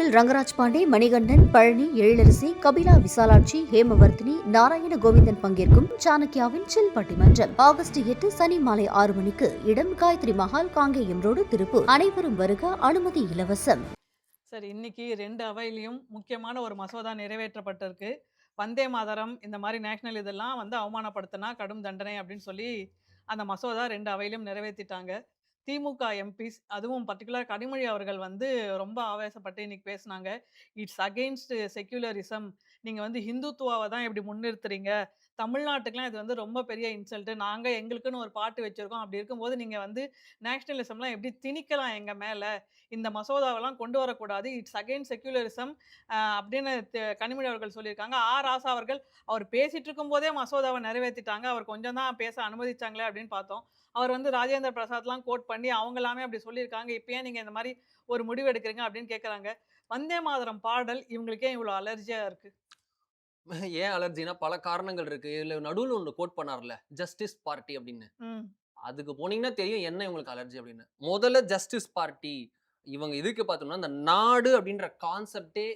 திருப்பூரில் ரங்கராஜ் பாண்டே, மணிகண்டன், பழனி, எழிலரசி, கபிலா விசாலாட்சி, ஹேமவர்த்தினி, நாராயண கோவிந்தன் பங்கேற்கும் சாணக்கியாவின் சில் பட்டிமன்றம் ஆகஸ்ட் 8 சனி மாலை 6 மணிக்கு. இடம் காயத்ரி மஹால், காங்கேயம் ரோடு, திருப்பூர். அனைவரும் வருக. அனுமதி இலவசம். சரி, இன்னைக்கு 2 அவையிலயும் முக்கியமான ஒரு மசோதா நிறைவேற்றப்பட்டிருக்கு. வந்தே மாதரம் இந்த மாதிரி நேஷனல் இதெல்லாம் அவமானப்படுத்தினா கடும் தண்டனை அப்படின்னு சொல்லி அந்த மசோதா 2 அவையிலும் நிறைவேற்றிட்டாங்க. திமுக எம்பிஸ் அதுவும் பர்ட்டிகுலர் கனிமொழி அவர்கள் ரொம்ப ஆவேசப்பட்டு இன்னைக்கு பேசினாங்க. It's against secularism. நீங்க ஹிந்துத்துவாவை தான் இப்படி முன்னிறுத்துறீங்க. தமிழ்நாட்டுக்குலாம் இது ரொம்ப பெரிய இன்சல்ட்டு. நாங்க எங்களுக்குன்னு ஒரு பாட்டு வச்சிருக்கோம். அப்படி இருக்கும்போது நீங்க நேஷனலிசம்லாம் எப்படி திணிக்கலாம் எங்க மேல? இந்த மசோதாவெல்லாம் கொண்டு வரக்கூடாது. இட்ஸ் அகெயின்ஸ்ட் செக்யூலரிசம் அப்படின்னு கனிமொழி அவர்கள் சொல்லியிருக்காங்க. ராசா அவர்கள் அவர் பேசிட்டு இருக்கும்போதே மசோதாவை நிறைவேத்திட்டாங்க. அவர் கொஞ்சம் தான் பேச அனுமதிச்சாங்களே அப்படின்னு பார்த்தோம். அவர் ராஜேந்திர பிரசாத்லாம் கோட் பண்ணி அவங்களாமே அப்படி சொல்லியிருக்காங்க. இப்ப ஏன் நீங்க இந்த மாரி ஒரு முடிவு எடுக்கிறீங்க அப்படின்னு கேட்கறாங்க. வந்தே மாதரம் பாடல் இவங்களுக்கு ஏன் இவ்வளோ அலர்ஜியா இருக்கு? ஏன் அலர்ஜினா பல காரணங்கள் இருக்கு. இதுல நடுவுல ஒண்ணு கோட் பண்ணார்ல, ஜஸ்டிஸ் பார்ட்டி அப்படின்னு. ம். அதுக்கு போனீங்கன்னா தெரியும் என்ன இவங்களுக்கு அலர்ஜி அப்படின்னு. முதல்ல ஜஸ்டிஸ் பார்ட்டி இவங்க இதுக்கு பார்த்தோம்னா, இந்த நாடு அப்படின்ற கான்செப்ட்டே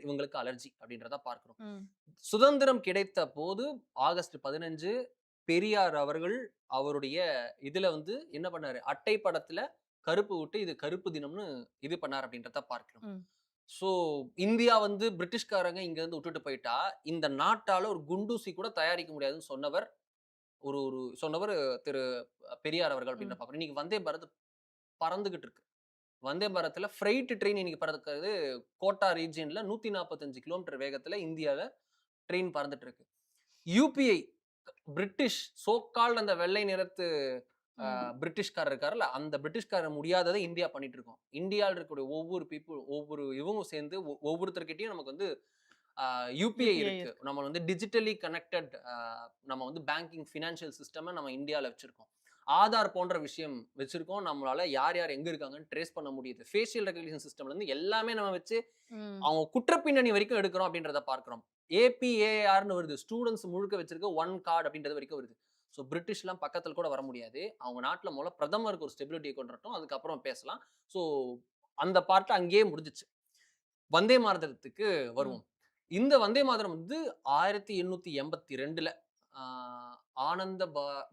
இவங்களுக்கு அலர்ஜி அப்படின்றத பார்க்கிறோம். ம். சுதந்திரம் கிடைத்த போது ஆகஸ்ட் 15 பெரியார் அவர்கள் அவருடைய இதுல என்ன பண்ணாரு, அட்டை படத்துல கருப்பு விட்டு இது கருப்பு தினம்னு இது பண்ணார் அப்படின்றத பார்க்கிறோம். ம். ஸோ இந்தியா பிரிட்டிஷ்காரங்க இங்க இருந்து விட்டுட்டு போயிட்டா, இந்த நாட்டால ஒரு குண்டூசி கூட தயாரிக்க முடியாதுன்னு சொன்னவர் ஒரு ஒரு சொன்னவர் திரு பெரியார் அவர்கள் ம். அப்படின்னு பார்க்கிறோம். இன்னைக்கு வந்தே பாரத் பறந்துகிட்டு இருக்கு. வந்தே பாரத்ல ஃப்ரைட் ட்ரெயின் இன்னைக்கு பறக்குது. கோட்டா ரீஜியன்ல 145 கிலோமீட்டர் வேகத்துல இந்தியால ட்ரெயின் பறந்துட்டு இருக்கு. யுபிஐ பிரிட்டிஷ் சோ கால்ட் அந்த வெள்ளை நிறத்து பிரிட்டிஷ்காரர் இருக்காருல்ல, அந்த பிரிட்டிஷ்காரர் முடியாததை இந்தியா பண்ணிட்டு இருக்கோம். இந்தியாவில் இருக்கக்கூடிய ஒவ்வொரு ஒவ்வொரு இவங்க சேர்ந்து ஒவ்வொருத்தர்கிட்டயும் நமக்கு யுபிஐ இருக்கு. நம்ம டிஜிட்டலி கனெக்டட் நம்ம பேங்கிங் ஃபினான்ஷியல் சிஸ்டம் நம்ம இந்தியாவில் வச்சிருக்கோம். ஆதார் போன்ற விஷயம் வச்சிருக்கோம். நம்மளால யார் யார் எங்க இருக்காங்கன்னு ட்ரேஸ் பண்ண முடியுது. ஃபேஷியல் ரெகக்னிஷன் சிஸ்டம்ல இருந்து எல்லாமே நம்ம வச்சு அவங்க குற்றப்பின்னணி வரைக்கும் எடுக்கிறோம் அப்படின்றத பார்க்கிறோம். ஏபிஏஆர்னு வருது. ஸ்டூடெண்ட்ஸ் முழுக்க வச்சிருக்க ஒன் கார்டு அப்படின்றது வரைக்கும் வருது. ஸோ பிரிட்டிஷ்லாம் பக்கத்தில் கூட வர முடியாது. அவங்க நாட்டில் முதல்ல பிரதமருக்கு ஒரு ஸ்டெபிலிட்டியை கொண்டு வரட்டும். அதுக்கப்புறம் பேசலாம். ஸோ அந்த பார்ட் அங்கேயே முடிஞ்சிச்சு. வந்தே மாதரத்துக்கு வருவோம். இந்த வந்தே மாதரம் 1882ல ஆனந்த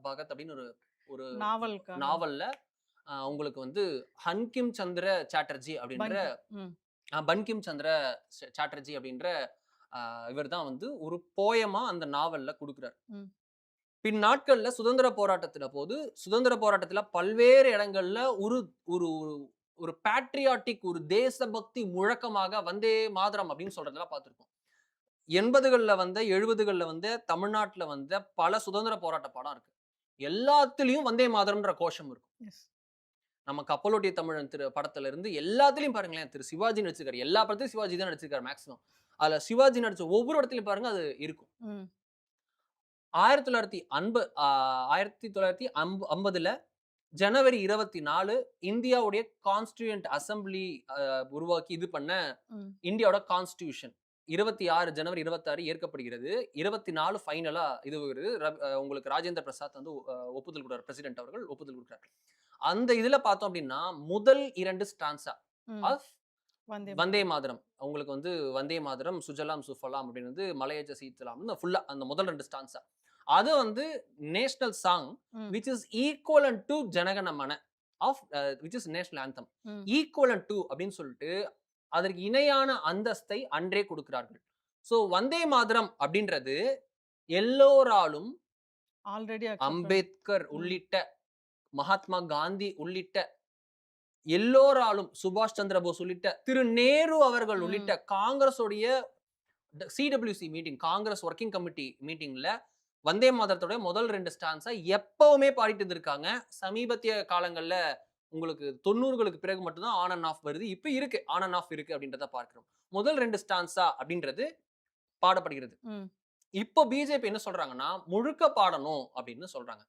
பகத் அப்படின்னு ஒரு ஒரு நாவல்ல உங்களுக்கு ஹன்கிம் சந்திர சாட்டர்ஜி அப்படின்ற பன்கிம் சந்திர சாட்டர்ஜி அப்படின்ற இவர் தான் ஒரு போயமா அந்த நாவல்ல கொடுக்குறார். பின் நாட்கள்ல சுதந்திர போராட்டத்துல பல்வேறு இடங்கள்ல ஒரு ஒரு ஒரு பேட்ரியாட்டிக் ஒரு தேசபக்தி முழக்கமாக வந்தே மாதரம் அப்படின்னு சொல்றதெல்லாம் பார்த்திருக்கோம். 80கள்ல 70கள்ல தமிழ்நாட்டுல பல சுதந்திர போராட்ட படம் இருக்கு. எல்லாத்துலயும் வந்தே மாதரம்ன்ற கோஷம் இருக்கும். நம்ம கப்பலோட்டிய தமிழன் படத்துல இருந்து எல்லாத்துலயும் பாருங்களேன், திரு சிவாஜி நடிச்சிருக்காரு. எல்லா படத்தையும் சிவாஜி தான் நடிச்சிருக்காரு மேக்ஸிமம். அதுல சிவாஜி நடிச்ச ஒவ்வொரு இடத்துலயும் பாருங்க அது இருக்கும். 1950ல ஜனவரி 24 இந்தியாவுடைய கான்ஸ்டிடியூயன்ட் அசம்பிளி உருவாக்கி இது பண்ண இந்தியாவோட கான்ஸ்டிடியூஷன் 26 ஜனவரி 26 ஏற்கப்படுகிறது. 24 ஃபைனலா இது உங்களுக்கு ராஜேந்திர பிரசாத் ஒப்புதல் கொடுக்கிறார். பிரசிடென்ட் அவர்கள் ஒப்புதல் கொடுக்கிறார். அந்த இதுல பார்த்தோம் அப்படின்னா முதல் 2 ஸ்டான்சா ஆஃப் வந்தே மாதரம் உங்களுக்கு வந்தே மாதரம் சுஜலாம் சுஃபலாம் அப்படின்னு மலையஜ சீத்தலாம் ஃபுல்லா அந்த முதல் 2 ஸ்டான்சா அது national song which is equivalent to Jana Gana Mana of which is national anthem. Equivalent to அப்படின்னு சொல்லிட்டு அதற்கு இணையான அந்தஸ்தை அன்றே கொடுக்கிறார்கள். சோ வந்தே மாதரம் அப்படின்றது எல்லோராலும் ஆல்ரெடி அம்பேத்கர் உள்ளிட்ட மகாத்மா காந்தி உள்ளிட்ட எல்லோராலும் சுபாஷ் சந்திர போஸ் உள்ளிட்ட திரு நேரு அவர்கள் உள்ளிட்ட காங்கிரஸ் உடைய CWC meeting Congress working committee மீட்டிங்ல வந்தே மாதரத்தோட முதல் 2 ஸ்டான்ஸா எப்பவுமே பாடிட்டு இருந்திருக்காங்க. சமீபத்திய காலங்கள்ல உங்களுக்கு 90களுக்கு பிறகு மட்டும்தான் ஆன் அண்ட் ஆஃப் வருது. இப்ப இருக்கு ஆன் அண்ட் ஆஃப் இருக்கு அப்படின்றத பார்க்கிறோம். முதல் 2 ஸ்டான்ஸா அப்படின்றது பாடப்படுகிறது. இப்போ பிஜேபி என்ன சொல்றாங்கன்னா முழுக்க பாடணும் அப்படின்னு சொல்றாங்க.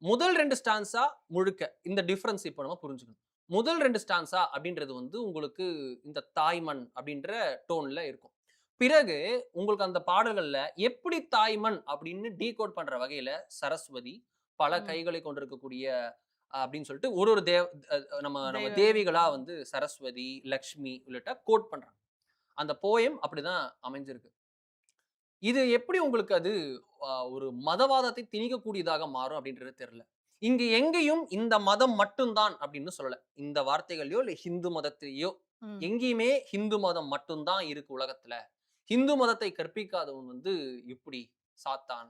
முதல் 2 ஸ்டான்ஸா முழுக்க இந்த டிஃபரன்ஸ் இப்போ நம்ம புரிஞ்சுக்கணும். முதல் 2 ஸ்டான்ஸா அப்படின்றது உங்களுக்கு இந்த தாய்மண் அப்படின்ற டோன்ல இருக்கும். பிறகு உங்களுக்கு அந்த பாடல்கள்ல எப்படி தாய்மண் அப்படின்னு டீகோட் பண்ற வகையில சரஸ்வதி பல கைகளை கொண்டிருக்கக்கூடிய அப்படின்னு சொல்லிட்டு ஒரு ஒரு நம்ம தேவிகளா சரஸ்வதி லக்ஷ்மி உள்ளிட்ட கோட் பண்றாங்க. அந்த போயம் அப்படிதான் அமைஞ்சிருக்கு. இது எப்படி உங்களுக்கு அது ஒரு மதவாதத்தை திணிக்கக்கூடியதாக மாறும் அப்படின்றது தெரியல. இங்க எங்கேயும் இந்த மதம் மட்டும் தான் அப்படின்னு சொல்லல. இந்த வார்த்தைகளையோ இல்ல ஹிந்து மதத்தையோ ம். எங்கேயுமே ஹிந்து மதம் மட்டும் தான் இருக்கு உலகத்துல. ஹிந்து மதத்தை கற்பிக்காதவன் வந்து இப்படி சாத்தான்,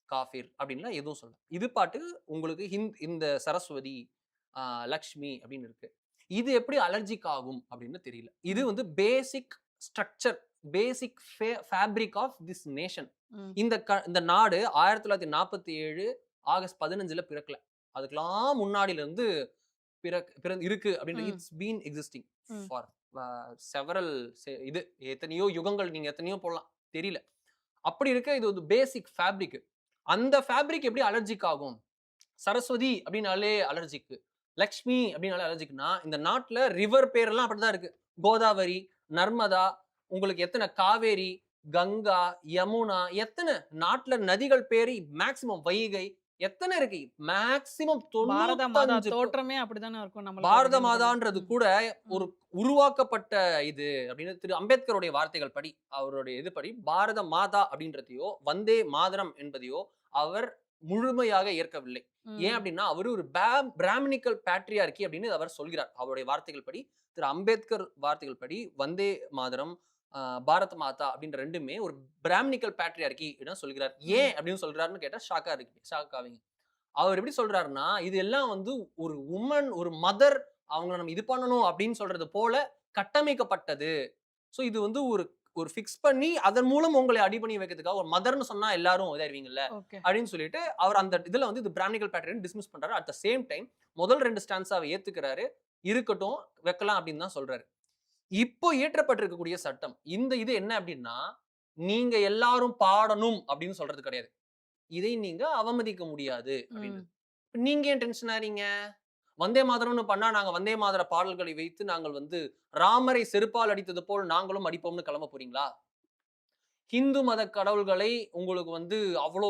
காஃபிர் அப்படின்லாம் எதுவும் சொல்லல. இது பாட்டுக்கு உங்களுக்கு இந்த சரஸ்வதி, லக்ஷ்மி அப்படின்னு இருக்கு. இது எப்படி அலர்ஜிக் ஆகும் அப்படின்னு தெரியல. இது ம். வந்து basic structure, basic fabric of this nation. ம். இந்த நாடு 1947 ஆகஸ்ட் 15ல பிறக்கல. அதுக்கெல்லாம் முன்னாடில இருந்து இருக்கு அப்படின்ற ம். இட்ஸ் பீன் எக்ஸிஸ்டிங் ம். ஃபார் செவரல் இது எத்தனையோ யுகங்கள் நீங்க எத்தனையோ போடலாம். தெரியல. அப்படி இருக்க இது ஒரு பேசிக் ஃபேப்ரிக். அந்த ஃபேப்ரிக் எப்படி அலர்ஜிக் ஆகும்? சரஸ்வதி அப்படின்னாலே அலர்ஜிக். லக்ஷ்மி அப்படின்னாலே அலர்ஜிக்னா, இந்த நாட்டுல ரிவர் பேரெல்லாம் அப்படிதான் இருக்கு. கோதாவரி, நர்மதா, உங்களுக்கு எத்தன காவேரி, கங்கா, யமுனா, எத்தன நாட்டுல நதிகள் பேரு மேக்ஸிமம் வைகை எத்தன இருக்கு? மேக்ஸிமம் பாரத மாதா 95 தோற்றமே அப்படித்தானே இருக்கும் நம்மளுக்கு பாரத அப்படின்னு மாதான்றது ம். கூட ஒரு ம். உருவாக்கப்பட்ட இது அப்படின்னு திரு அம்பேத்கருடைய வார்த்தைகள் படி, அவருடைய இது படி பாரத மாதா அப்படின்றதையோ, வந்தே மாதரம் என்பதையோ அவர் முழுமையாக ஏற்கவில்லை. ஏன் ம். அப்படின்னா, அவரு ஒரு பிராமணிக்கல் பேட்ரியார்கி அப்படின்னு அவர் சொல்கிறார். அவருடைய வார்த்தைகள் படி, திரு அம்பேத்கர் வார்த்தைகள் படி வந்தே மாதரம், பாரத் மாதா அப்படின்ற 2மே ஒரு பிராமணிக்கல் பேட்ரியார்கி சொல்கிறார். ம். ஏன் அப்படின்னு சொல்றாருன்னு கேட்டா ஷாக் ஆவீங்க. அவர் எப்படி சொல்றாருன்னா, இது எல்லாம் வந்து ஒரு ஒரு மதர் அவங்கள நம்ம இது பண்ணணும் அப்படின்னு சொல்றது போல கட்டமைக்கப்பட்டது. சோ இது வந்து ஒரு ஒரு ஃபிக்ஸ் பண்ணி அதன் மூலம் உங்களை அடிபணி வைக்கிறதுக்காக ஒரு மதர்ன்னு சொன்னா எல்லாரும் இதாயிருவீங்கல்ல ஓகே. அப்படின்னு சொல்லிட்டு அவர் அந்த இதுல வந்து இது பிராமணிக்கல் பேட்டர்ன் டிஸ்மிஸ் பண்றாரு. அட் த சேம் டைம் முதல் 2 ஸ்டான்ஸாவை ஏத்துக்கிறாரு. இருக்கட்டும் வைக்கலாம் அப்படின்னு தான் சொல்றாரு. இப்போ இயற்றப்பட்டிருக்கக்கூடிய சட்டம் இந்த இது என்ன அப்படின்னா, நீங்க எல்லாரும் பாடணும் அப்படின்னு சொல்றது கிடையாது. இதை நீங்க அவமதிக்க முடியாது ம். அப்படின்றது. நீங்க ஏன் டென்ஷன் ஆறீங்க? வந்தே மாதரம்னு பண்ணா நாங்க வந்தே மாதர பாடல்களை வைத்து நாங்கள் வந்து ராமரை செருப்பால் அடித்தது போல் நாங்களும் அடிப்போம்னு கிளம்ப போறீங்களா? ஹிந்து மத கடவுள்களை உங்களுக்கு வந்து அவ்ளோ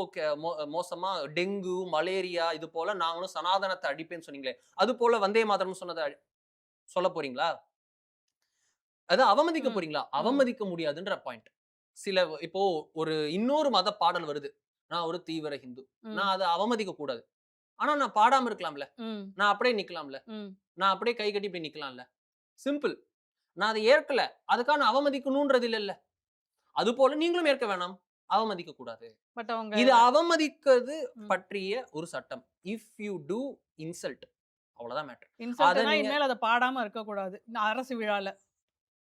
மோசமா டெங்கு, மலேரியா இது போல நாங்களும் சனாதனத்த அடிப்பேன்னு சொன்னீங்களே, அது போல வந்தே மாதரம்னு சொன்னத சொல்ல போறீங்களா? அத அவமதிக்க ம். போறீங்களா? ம். அவமதிக்க முடியாதுன்ற பாயிண்ட். இப்போ ஒரு இன்னொரு மத பாடல் வருது. நான் ஒரு தீவிர ஹிந்து. ம். நான் அத அவமதிக்க கூடாது. ஆனா நான் பாடாம இருக்கலாம்ல. ம். நான் அப்படியே நிக்கலாம்ல. ம். நான் அப்படியே கை கட்டி போய் நிக்கலாம்ல. சிம்பிள். நான் அத ஏற்கல. அதுக்காக நான் அவமதிக்கணும்ன்றது இல்லல்ல. அதுபோல நீங்களும் ஏற்க வேணாம். அவமதிக்க கூடாது. பட் அவங்க இது அவமதிக்கிறது ம். பற்றிய ஒரு சட்டம். இஃப் யூ டூ இன்சல்ட் அவ்வளவுதான் மேட்டர். அத இன்சல்ட்னா நீங்க இனிமேல் அத பாடாம இருக்கக்கூடாது. அரசு விழால.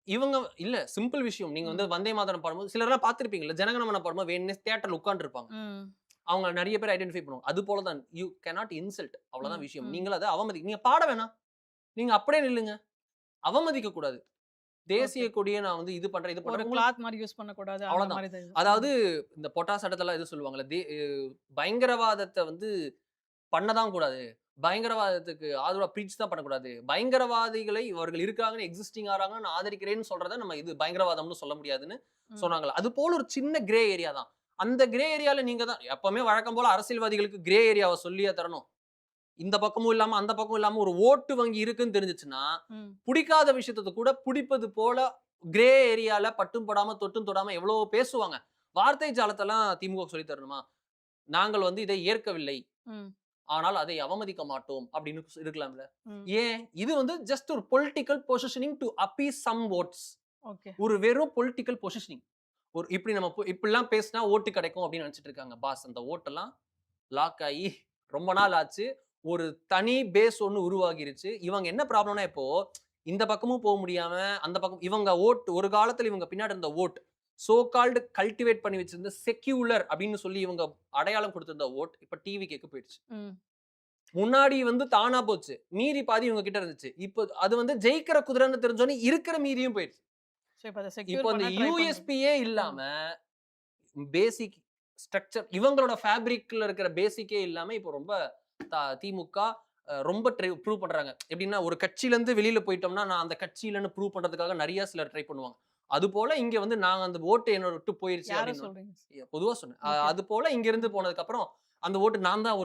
இவங்க இல்ல சிம்பிள் விஷயம். நீங்க வந்து ம். வந்தே மாதரம் பாடும்போது சிலர்லாம் பார்த்திருப்பீங்கல்ல. ஜனகணமன பாடும்போது வேணும்னே தியேட்டர்ல உட்கார்ந்திருப்பாங்க. ம். அவங்க நெறைய பேர் ஐடென்டிஃபை பண்ணுவாங்க. அது போல தான் யூ கேனாட் இன்சல்ட் அவ்வளவுதான் ம். விஷயம். ம். நீங்க அத நீங்க பாட வேணாம். நீங்க அப்படியே நில்லுங்க. அவமதிக்க கூடாது. தேசிய ஓகே. கொடிய நான் வந்து இது பண்றேன், இது ஒரு பண்றேன். உங்களுக்கு கிளாத் மாரி யூஸ் பண்ணக்கூடாது. அந்த அவ்வளவுதான். மாரி தான் இது. அதாவது இந்த பொட்டா சட்டத்தெல்லாம் எது சொல்லுவாங்கல்ல, பயங்கரவாதத்த வந்து பண்ணதான் கூடாது. பயங்கரவாதத்துக்கு ஆதரவா பிரீச் தான் பண்ணக்கூடாது. பயங்கரவாதிகளை இவர்கள் இருக்காங்கன்னு எக்ஸிஸ்டிங் ஆறாங்கன்னு நான் ஆதரிக்கிறேன்னு சொல்றத நம்ம இது பயங்கரவாதம்னு சொல்ல முடியாதுன்னு ம். சொன்னாங்கல்ல. அது போல ஒரு சின்ன கிரே ஏரியா தான். அந்த கிரே ஏரியால நீங்க தான் எப்பவுமே வழக்கம் போல அரசியல்வாதிகளுக்கு கிரே ஏரியாவ சொல்லியே தரணும். இந்த பக்கமும் இல்லாம, அந்த பக்கமும் இல்லாம ஒரு ஓட்டு வங்கி இருக்குன்னு தெரிஞ்சுச்சுன்னா, ம். புடிக்காத விஷயத்த கூட புடிப்பது போல கிரே ஏரியால பட்டும் படாம, தொட்டும் தொடாம எவ்வளவோ பேசுவாங்க. வார்த்தை ஜாலத்தெல்லாம் திமுக சொல்லி தரணுமா? நாங்கள் வந்து இதை ஏற்கவில்லை. ம். ஆனால் அதை அவமதிக்க மாட்டோம் அப்படின்னு இருக்கலாம்ல. ம். ஏன்? இது வந்து ஜஸ்ட் ஒரு political positioning to appease some votes. Okay. ஒரு வெறும் பொலிட்டிக்கல் பொசிஷனிங். ஒரு இப்படி நம்ம இப்படிலாம் பேசினா ஓட்டு கிடைக்கும் அப்படின்னு நினைச்சிட்டு இருக்காங்க. பாஸ் அந்த ஓட்டெல்லாம் லாக் ஆயி ரொம்ப நாள் ஆச்சு. ஒரு தனி பேஸ் ஒண்ணு உருவாகிருச்சு. இவங்க என்ன ப்ராப்ளம்னா இப்போ இந்த பக்கமும் போ முடியாம, அந்த பக்கம் இவங்க ஒரு காலத்துல இவங்க பின்னாடி இருந்த சோ கால்டு கல்டிவேட் பண்ணி வச்சிருந்த செக்யூலர் அப்படின்னு சொல்லி இவங்க அடையாளம் குடுத்திருந்த இப்ப டிவிகேக்கு போயிடுச்சு. ம். முன்னாடி வந்து தானா போச்சு. மீதி பாதி இவங்க கிட்ட இருந்துச்சு. இப்போ அது வந்து ஜெயிக்கிற குதிரைன்னு தெரிஞ்சோனே இருக்கிற மீதியும் போயிடுச்சு. சோ இப்ப அத இப்போ செக்யூர் அந்த பண்ண ட்ரை பண்றீங்க. யூஎஸ்பியே இல்லாம பேசிக் ஸ்ட்ரக்சர் இவங்களோட ஃபேப்ரிக்ல இருக்கிற பேசிக்கே இல்லாம இப்போ ரொம்ப திமுக ரொம்ப ப்ரூவ் பண்றாங்க. எப்படின்னா ஒரு கட்சியில இருந்து வெளியில போயிட்டோம்னா நான் அந்த கட்சியிலன்னு ப்ரூவ் பண்றதுக்காக நிறைய சிலர் ட்ரை பண்ணுவாங்க. அது போல இங்க வந்து நாங்க அந்த ஓட்டு என்னோட விட்டு போயிருச்சு யார அப்படின்னு சொல்றீங்க? பொதுவா சொன்னேன். ஓகே. அது போல இங்க இருந்து போனதுக்கு அப்புறம் அந்த ஓட்டு நான் தான்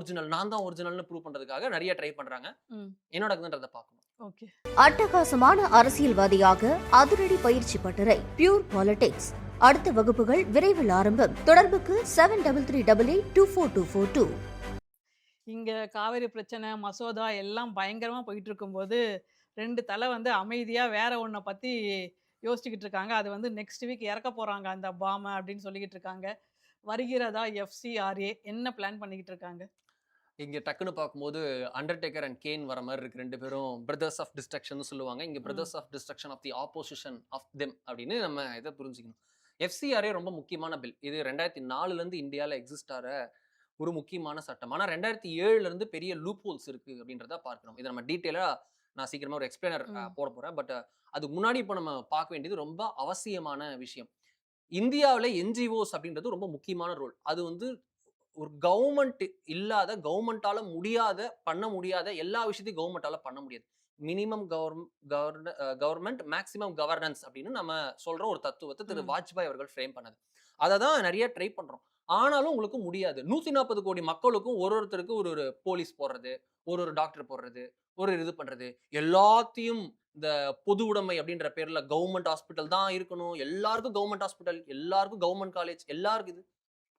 ஒரிஜினல் ப்ரூவ் பண்றதுக்காக நிறைய ட்ரை பண்றாங்க. ம். என்ன நடக்குதுன்றத பார்க்கணும். ஓகே. அட்டகாசமான அரசியல்வாதியாக அதிரடி பயிற்சி பட்டறை பியூர் பாலிடிக்ஸ். அடுத்த வகுப்புகள் விரைவில் ஆரம்பம். தொடர்புக்கு 7388824242. இங்க காவிரி பிரச்சனை, மசோதா எல்லாம் பயங்கரமா போயிட்டு இருக்கும்போது, 2 தல வந்து அமைதியா வேற ஒண்ண பத்தி யோசிச்சுக்கிட்டு இருக்காங்க. அது வந்து நெக்ஸ்ட் வீக் இறக்க போறாங்க அந்த பாம அப்படின்னு சொல்லிக்கிட்டு இருக்காங்க. வருகிறதா FCRA என்ன பிளான் பண்ணிக்கிட்டு இருக்காங்க? இங்க டக்குன்னு பார்க்கும்போது அண்டர்டேக்கர் அண்ட் கேன் வர மாதிரி இருக்கு. 2 பேரும் பிரதர்ஸ் ஆஃப் டிஸ்ட்ரக்ஷன் சொல்லுவாங்க. இங்க ம். Brothers of destruction of the opposition of them அப்படின்னு நம்ம இதை புரிஞ்சுக்கணும். FCRA ரொம்ப முக்கியமான பில். இது 2004ல இருந்து இந்தியால எக்ஸிஸ்ட் ஆற ஒரு முக்கியமான சட்டம். ஆனா 2007ல இருந்து பெரிய லூப் ஹோல்ஸ் இருக்கு அப்படின்றத பார்க்கணும். இதை நம்ம டீட்டெயிலா நான் சீக்கிரமா ஒரு எக்ஸ்பிளைனர் ம். போட போறேன். பட் அதுக்கு முன்னாடி இப்போ நம்ம பார்க்க வேண்டியது ரொம்ப அவசியமான விஷயம். இந்தியாவில் NGOs அப்படின்றது ரொம்ப முக்கியமான ரோல். அது வந்து ஒரு கவர்மெண்ட் இல்லாத, கவர்மெண்டால முடியாத, பண்ண முடியாத எல்லா விஷயத்தையும் கவர்மெண்டால பண்ண முடியாது. மினிமம் கவர்மெண்ட் மேக்ஸிமம் கவர்னன்ஸ் அப்படின்னு நம்ம சொல்ற ஒரு தத்துவத்தை திரு ம். வாஜ்பாய் அவர்கள் ஃப்ரேம் பண்ணது. அதை தான் நிறைய ட்ரை பண்றோம். ஆனாலும் உங்களுக்கு முடியாது. 140 கோடி மக்களுக்கும் ஒருத்தருக்கு ஒரு ஒரு போலீஸ் போடுறது, ஒரு ஒரு டாக்டர் போடுறது, ஒரு இது பண்றது, எல்லாத்தையும் இந்த பொது உடைமை அப்படின்ற பேர்ல கவர்மெண்ட் ஹாஸ்பிட்டல் தான் இருக்கணும், எல்லாருக்கும் கவர்மெண்ட் ஹாஸ்பிட்டல், எல்லாருக்கும் கவர்மெண்ட் காலேஜ், எல்லாருக்கும் இது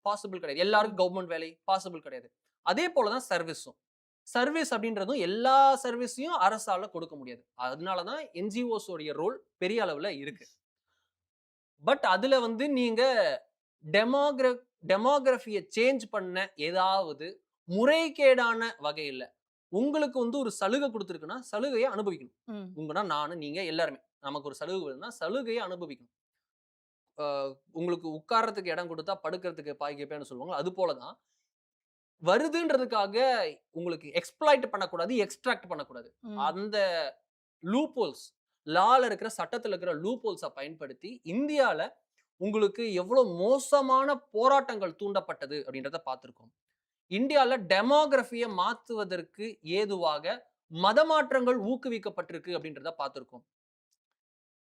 பாசிபிள் கிடையாது. எல்லாருக்கும் ம். கவர்மெண்ட் வேலை பாசிபிள் கிடையாது. அதே போல தான் சர்வீஸும். சர்வீஸ் அப்படின்றதும் எல்லா சர்வீஸையும் அரசால கொடுக்க முடியாது. அதனால தான் NGOs உடைய ரோல் பெரிய அளவுல இருக்கு. பட் அதுல வந்து நீங்க டெமோகிர டெமோகிராஃபிய சேஞ்ச் பண்ண ஏதாவது முறைகேடான வகையில உங்களுக்கு வந்து ஒரு சலுகை குடுத்திருக்குன்னா, சலுகைய அனுபவிக்கணும். ம். உங்கன்னா நானு, நீங்க எல்லாருமே. நமக்கு ஒரு சலுகை வருதுன்னா, சலுகைய அனுபவிக்கணும். அ உங்களுக்கு உட்கார்றதுக்கு இடம் குடுத்தா படுக்கிறதுக்கு பாய் கேப்பேன்னு சொல்லுவாங்கல்ல, அது போல தான். வருதுன்றதுக்காக உங்களுக்கு எக்ஸ்ப்ளாய்ட் பண்ணக்கூடாது, எக்ஸ்ட்ராக்ட் பண்ணக்கூடாது. ம். அந்த லூப் ஹோல்ஸ், லால இருக்கிற சட்டத்துல இருக்கிற லூப் ஹோல்ஸ பயன்படுத்தி, இந்தியால உங்களுக்கு எவ்வளோ மோசமான போராட்டங்கள் தூண்டப்பட்டது அப்படின்றத பார்த்திருக்கோம். இந்தியால டெமோகிராஃபிய மாத்துவதற்கு ஏதுவாக மதமாற்றங்கள் ஊக்குவிக்கப்பட்டிருக்கு அப்படின்றத பார்த்திருக்கோம்.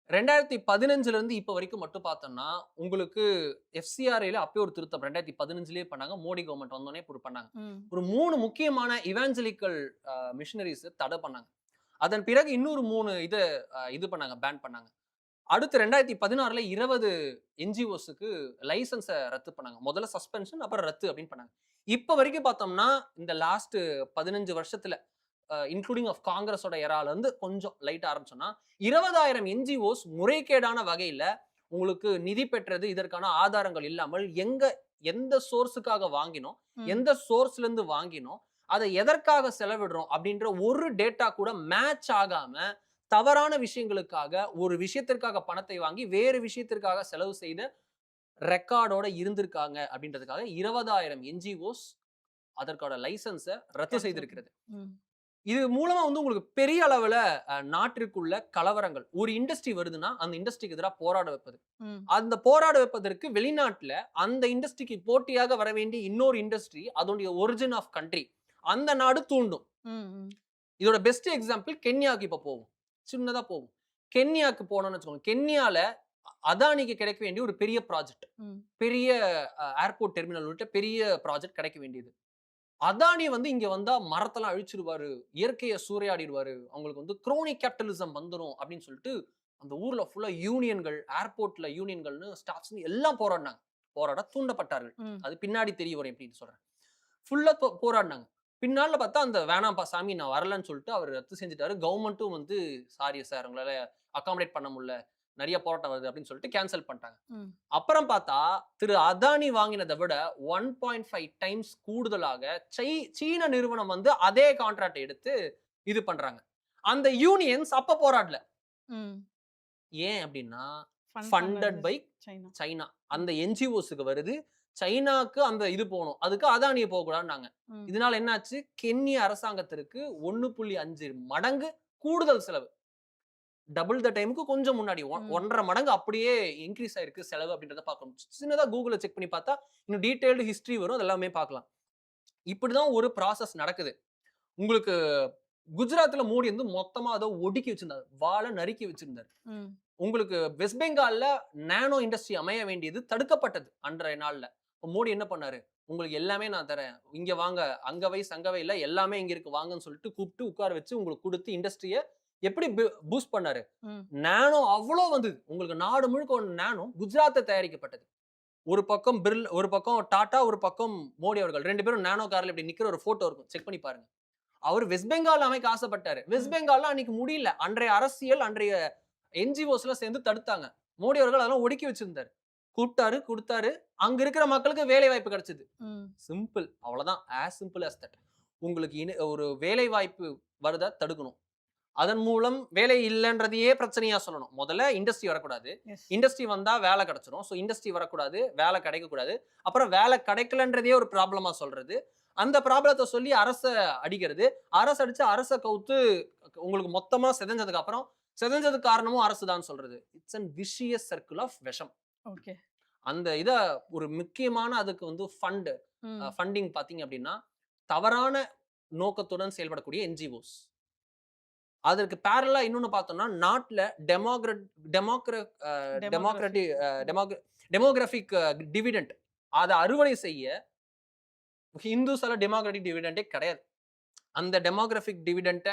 2015ல இருந்து இப்ப வரைக்கும் மட்டும் பார்த்தோம்னா, உங்களுக்கு FCRAல அப்பயே ஒரு திருத்தம் 2015லயே பண்ணாங்க. மோடி கவர்ன்மெண்ட் வந்தோனே இப்படி பண்ணாங்க. ம். ஒரு 3 முக்கியமான இவாஞ்சலிக்கல் மிஷனரீஸ தடை பண்ணாங்க. அதன் பிறகு இன்னொரு 3 இது பண்ணாங்க, பேன் பண்ணாங்க. அடுத்து 2016ல 20 NGOஸ்க்கு லைசென்ஸ ரத்து பண்ணாங்க. முதல்ல சஸ்பென்ஷன் அப்புறம் ரத்து அப்படின்னு பண்ணாங்க. இப்ப வரைக்கும் பார்த்தோம்னா, இந்த லாஸ்ட் 15 வருஷத்துல இன்க்ளூடிங் ஆஃப் காங்கிரஸோட எரால இருந்து கொஞ்சம் லைட்டா ஆரம்பிச்சோம்னா 20,000 NGOs முறைகேடான வகையில உங்களுக்கு நிதி பெற்றது இதற்கான ஆதாரங்கள் இல்லாமல் எந்த சோர்ஸுக்காக வாங்கினோம், ம். எந்த சோர்ஸ்ல இருந்து வாங்கினோம், அதை எதற்காக செலவிடுறோம் அப்படின்ற ஒரு டேட்டா கூட மேட்ச் ஆகாம தவறான விஷயங்களுக்காக ஒரு விஷயத்திற்காக பணத்தை வாங்கி வேறு விஷயத்திற்காக செலவு செய்த ரெக்கார்டோட இருந்திருக்காங்க அப்படின்றதுக்காக 20,000 NGOs அதற்கான லைசன்ஸை ரத்து கேன்சல். செய்திருக்கிறது. ம். இது மூலமா வந்து உங்களுக்கு பெரிய அளவுல நாட்டிற்குள்ள கலவரங்கள். ஒரு இண்டஸ்ட்ரி வருதுன்னா, அந்த இண்டஸ்ட்ரிக்கு எதிரா போராட வைப்பது. ம். அந்த போராட வைப்பதற்கு வெளிநாட்டுல அந்த இண்டஸ்ட்ரிக்கு போட்டியாக வர வேண்டிய இன்னொரு இண்டஸ்ட்ரி, அதனுடைய ஒரிஜின் ஆஃப் கண்ட்ரி அந்த நாடு தூண்டும். ம். ம். இதோட பெஸ்ட் எக்ஸாம்பிள் கென்யாக்கு இப்ப போவோம். சின்னதா போவோம். கென்யாக்கு போனோம்னு வச்சுக்கோங்க. கென்யால அதானிக்கு கிடைக்க வேண்டிய ஒரு பெரிய ப்ராஜெக்ட். ம். பெரிய பெரிய ஏர்போர்ட் டெர்மினல் உள்ளிட்ட பெரிய ப்ராஜெக்ட் கிடைக்க வேண்டியது. அதானி வந்து இங்க வந்தா மரத்தெல்லாம் அழிச்சிருவாரு, இயற்கைய சூறையாடிடுவாரு, அவங்களுக்கு வந்து குரோனிக் கேபிட்டலிசம் வந்துரும் அப்படின்னு சொல்லிட்டு அந்த ஊர்ல ஃபுல்லா யூனியன்கள், ஏர்போர்ட்ல யூனியன்கள்னு ஸ்டாஃப்ஸ்ன்னு எல்லாம் போராடினாங்க. போராட தூண்டப்பட்டார்கள். ம். அது பின்னாடி தெரிய வரும் எப்படின்னு சொல்றேன். ஃபுல்லா போராடினாங்க. பின்னால பார்த்தா அந்த வேணாம்ப்பா சாமி நான் வரலன்னு சொல்லிட்டு அவர் ரத்து செஞ்சுட்டாரு. கவர்மெண்ட்டும் வந்து சாரி சார் உங்களால அகாமடேட் பண்ண முடியல. நெறைய போராட்டம் வருது அப்படின்னு சொல்லிட்டு கேன்சல் பண்ணிட்டாங்க. ம். அப்புறம் பார்த்தா திரு அதானி வாங்கினதை விட 1.5 டைம்ஸ் கூடுதலாக சீன நிறுவனம் வந்து அதே கான்ட்ராக்ட் எடுத்து இது பண்றாங்க. அந்த யூனியன்ஸ் அப்ப போராடல. ம். ஏன் அப்படின்னா ஃபண்ட் ஃபண்டட் பண்ணது பை சைனா. சைனா. அந்த NGOஸ்க்கு வருது. சைனாக்கு அந்த இது போணும். அதுக்கு அதானிய போகக்கூடாதுன்னாங்க. ம். இதனால என்னாச்சு? கென்யா அரசாங்கத்திற்கு 1.5 மடங்கு கூடுதல் செலவு. டபுள் த டைமுக்கு கொஞ்சம் முன்னாடி ம். 1.5 மடங்கு அப்படியே இன்க்ரீஸ் ஆயிருக்கு செலவு அப்படின்றத பார்க்கணும். சின்னதா கூகுள்ல செக் பண்ணி பார்த்தா இன்னும் டீடைல்டு ஹிஸ்டரி வரும். அதெல்லாமே பார்க்கலாம். இப்படிதான் ஒரு ப்ராசஸ் நடக்குது. உங்களுக்கு குஜராத்ல மோடி வந்து மொத்தமா அத ஒடுக்கி வச்சிருந்தாரு. வாள நறுக்கி வச்சிருந்தாரு. ம். உங்களுக்கு வெஸ்ட் பெங்கால்ல நானோ இண்டஸ்ட்ரி அமைய வேண்டியது தடுக்கப்பட்டது அன்றைய நாள்ல. இப்ப மோடி என்ன பண்ணாரு? உங்களுக்கு எல்லாமே நான் தரேன். இங்க வாங்க. அங்க வை, சங்க வை இல்ல எல்லாமே இங்க இருக்கு வாங்கன்னு சொல்லிட்டு கூப்பிட்டு உட்கார வச்சு உங்களுக்கு குடுத்து இண்டஸ்ட்ரிய எப்படி பூஸ்ட் பண்ணாரு? ம். நானோ அவ்ளோ வந்தது. உங்களுக்கு நாடு முழுக்க நானோ குஜராத்ல தயாரிக்கப்பட்டது. ஒரு பக்கம் ஒரு பக்கம் டாடா, ஒரு பக்கம் மோடி அவர்கள். 2 பேரும் நானோ கார்ல இப்படி நிக்கிற ஒரு ஃபோட்டோ இருக்கும். செக் பண்ணி பாருங்க. அவரு வெஸ்ட் பெங்கால் அமைக்க ஆசைப்பட்டாரு. வெஸ்ட் ம். பெங்கால்ல அன்னைக்கு முடியல. அன்றைய அரசியல், அன்றைய என்ஜிஓஸ்லாம் சேர்ந்து தடுத்தாங்க. மோடி அவர்கள் அதெல்லாம் ஒடுக்கி வச்சிருந்தாரு. கூப்பிட்டாரு, குடுத்தாரு. அங்க இருக்கிற மக்களுக்கு வேலை வாய்ப்பு கிடைச்சது. ம். சிம்பிள். அவ்வளவுதான். As simple as that. உங்களுக்கு ஒரு வேலை வாய்ப்பு வருதா தடுக்கணும். அதன் மூலம் வேலை இல்லன்றதையே பிரச்சனையா சொல்லணும். முதல்ல இண்டஸ்ட்ரி வரக்கூடாது. எஸ். இண்டஸ்ட்ரி வந்தா வேலை கிடைச்சிரும். ஸோ இண்டஸ்ட்ரி வரக்கூடாது. வேலை கிடைக்கக்கூடாது. அப்புறம் வேலை கிடைக்கலன்றதே ஒரு ப்ராப்ளமா சொல்றது. அந்த ப்ராப்ளத்த சொல்லி அரச அடிக்கிறது. அரசு அடிச்சு அரச கவுத்து உங்களுக்கு மொத்தமா சிதைஞ்சதுக்கு அப்புறம், சிதைஞ்சதுக்கு காரணமும் அரசு தான் சொல்றது. It's an vicious circle of விஷம். ஓகே. அந்த இத ஒரு முக்கியமான அதுக்கு வந்து ம். ஃபண்டிங் பார்த்தீங்க அப்படின்னா, தவறான நோக்கத்துடன் செயல்படக்கூடிய என்ஜிஓஸ். அதற்கு பேரலா இன்னொன்னு பார்த்தோம்னா, நாட்ல டெமோக்ர டெமோக்ர அ டெமோகிராஃபி. டெமோக்ரட்டி டெமோகிராபிக் டிவிடெண்ட் அத அறுவடை செய்ய ஹிந்துஸால டெமோக்ராட்டிக் டிவிடெண்டே கிடையாது. அந்த டெமோகிராபிக் டிவிடெண்ட்ட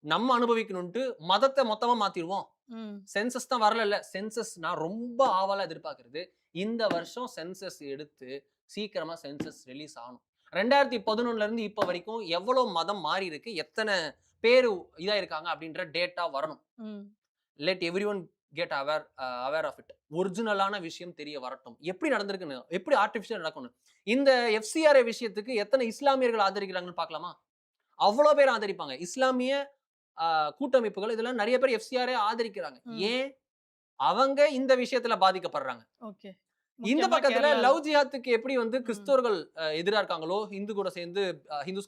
நம்ம அனுபவிக்கணுன்ட்டு மதத்த மொத்தமா மாத்திருவோம். ம். சென்சஸ் தான் வரலல்ல. சென்சஸ் நான் ரொம்ப ஆவலா எதிர்பார்க்கிறது. இந்த வருஷம் சென்சஸ் எடுத்து சீக்கிரமா சென்சஸ் ரிலீஸ் ஆகணும். 2011ல இருந்து இப்ப வரைக்கும் எவ்வளவு மதம் மாறி இருக்கு, எத்தன பேரு இதா இருக்காங்க அப்படின்ற டேட்டா வரணும். ம். Let everyone get aware of it. ஒரிஜினலான விஷயம் தெரிய வரட்டும். எப்படி நடந்திருக்குன்னு, எப்படி ஆர்டிஃபிஷியல் நடக்கும்னு. இந்த எஃப்சிஆர்ஏ விஷயத்துக்கு எத்தனை இஸ்லாமியர்கள் ஆதரிக்கிறாங்கன்னு பார்க்கலாமா? அவ்வளோ பேர் ஆதரிப்பாங்க. இஸ்லாமிய கூட்டமைப்புகள் இதெல்லாம் நெறைய பேர் எஃப்சிஆர்ஏ ஆதரிக்கிறாங்க. ம். ஏன்? அவங்க இந்த விஷயத்துல பாதிக்கப்படுறாங்க. ஓகே. இந்த முக்கியமா பக்கத்துல கேரளால. லவ் ஜிஹாத்துக்கு எப்படி வந்து ம். கிறிஸ்தவர்கள் எதிரா இருக்காங்களோ, ஹிந்துஸ்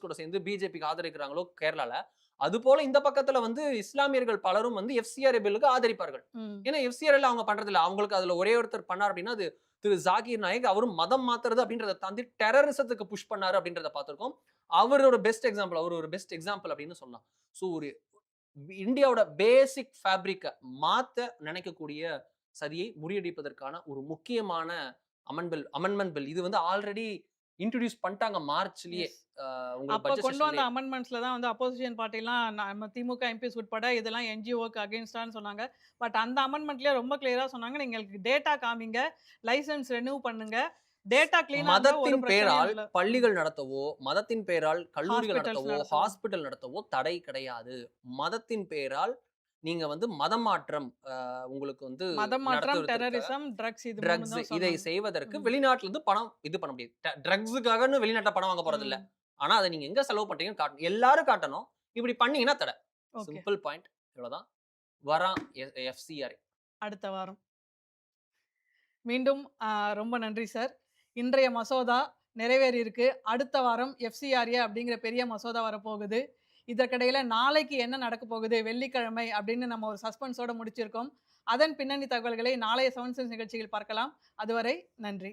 கூட சேர்ந்து பிஜேபிக்கு ஆதரிக்கிறாங்களோ கேரளால, அதுபோல இந்த பக்கத்துல வந்து இஸ்லாமியர்கள் பலரும் வந்து எஃப்சிஆர்ஏ பில்லுக்கு ஆதரிப்பார்கள். ம். ஏன்னா எஃப்சிஆர்ஏல அவங்க பண்றதில்ல. அவங்களுக்கு அதுல ஒரே ஒருத்தர் பண்ணார் அப்படின்னா, அது திரு ஜாகீர் நாயக். அவரும் மதம் மாத்துறது அப்படின்றத தாண்டி டெரரிசத்துக்கு புஷ் பண்ணாரு அப்படின்றத பார்த்திருக்கோம். அவரோட பெஸ்ட் எக்ஸாம்பிள். அவர் ஒரு பெஸ்ட் எக்ஸாம்பிள் அப்படின்னு சொல்லலாம். சோ ஒரு இந்தியாவோட பேசிக் ஃபேப்ரிக்க மாத்த நினைக்கக்கூடிய சதியை முறியடிப்பதற்கான ஒரு முக்கியமான அமெண்ட்மென்ட் பில். இது வந்து ஆல்ரெடி இன்ட்ரோடியூஸ் பண்ணிட்டாங்க மார்ச்லயே. எஸ். உங்களுக்கு அப்ப பட்ஜெட் கொண்டு வந்த செஷன்லயே. அமெண்ட்மெண்ட்ஸ்ல தான் வந்து அப்போசிஷன் பார்ட்டிலாம் நம்ம திமுக எம்பிஸ் உட்பட இதெல்லாம் என்ஜிஓக்கு அகைன்ஸ்டான்னு சொன்னாங்க. பட் அந்த அமெண்ட்மெண்ட்லயே ரொம்ப கிளியரா சொன்னாங்க. நீங்களுக்கு டேட்டா காமிங்க, லைசென்ஸ் ரெனியூ பண்ணுங்க. டேட்டா கிளீனா இருந்தா ஒரு மதத்தின் பிரச்சனையும் பேரால் இல்ல. பள்ளிகள் நடத்தவோ, மதத்தின் பேரால் கல்லூரிகள் ஹாஸ்பிட்டல்ஸ் நடத்தவோ, நடத்தவும். ஹாஸ்பிட்டல் நடத்தவோ தடை கிடையாது. மதத்தின் பேரால் நீங்க வந்து மதம் மாற்றம் உங்களுக்கு வந்து மதம் மாற்றம், நடத்துவதற்காக டெரரிசம், ட்ரக்ஸ் இது 3 ட்ரக்ஸ் தான் இதை சொன்னாங்க. செய்வதற்கு ம். வெளிநாட்டுல இருந்து பணம் இது பண்ண முடியாது. ட்ரக்ஸுக்காகன்னு வெளிநாட்டுல பணம் வாங்க போறது இல்ல. ம். ஆனா அத நீங்க எங்க செலவு பண்றீங்கன்னு காட்டணும். எல்லாரும் காட்டணும். இப்படி பண்ணீங்கன்னா தடை. ஓகே. Simple point. இவ்வளவுதான். வரான் எஃப்சிஆர். அடுத்த வாரம். மீண்டும் ரொம்ப நன்றி சார். இன்றைய மசோதா நிறைவேறியிருக்கு. அடுத்த வாரம் எஃப்சிஆர்ஏ அப்படிங்கிற பெரிய மசோதா வரப்போகுது. இதற்கிடையில நாளைக்கு என்ன நடக்கப் போகுது, வெள்ளிக்கிழமை அப்படின்னு நம்ம ஒரு சஸ்பென்ஸோட முடிச்சிருக்கோம். அதன் பின்னணி தகவல்களை நாளைய 7 சென்ஸ் நிகழ்ச்சியில் பார்க்கலாம். அதுவரை நன்றி.